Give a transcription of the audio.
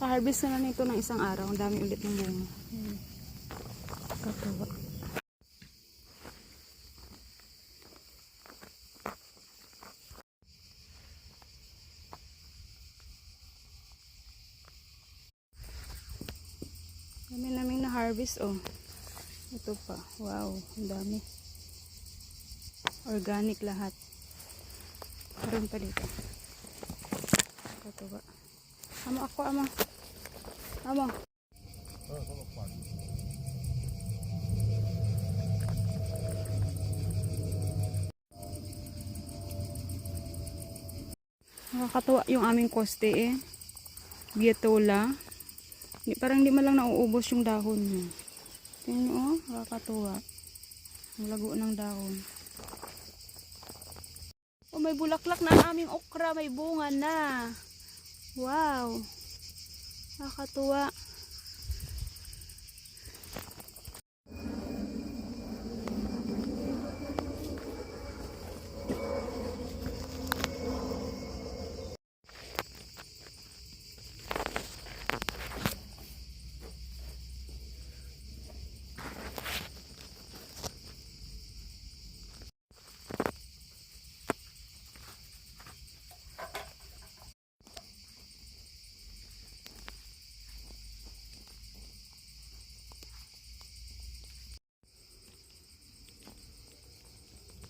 Kaka-harvest na nito ng isang araw. Ang dami ulit ng bunga. Katuwa. Dami naming na-harvest, oh. Ito pa. Wow, ang dami. Organic lahat. Meron pa dito. Katuwa. Amo ako, amo. Amo. Nakakatuwa yung aming koste eh. Bietola. Parang di man lang nauubos yung dahon niya. Tingnan nyo, oh. Nakakatuwa. Ang lago ng dahon. Oh, may bulaklak na ang aming okra. May bunga na. Wow. Nakakatuwa.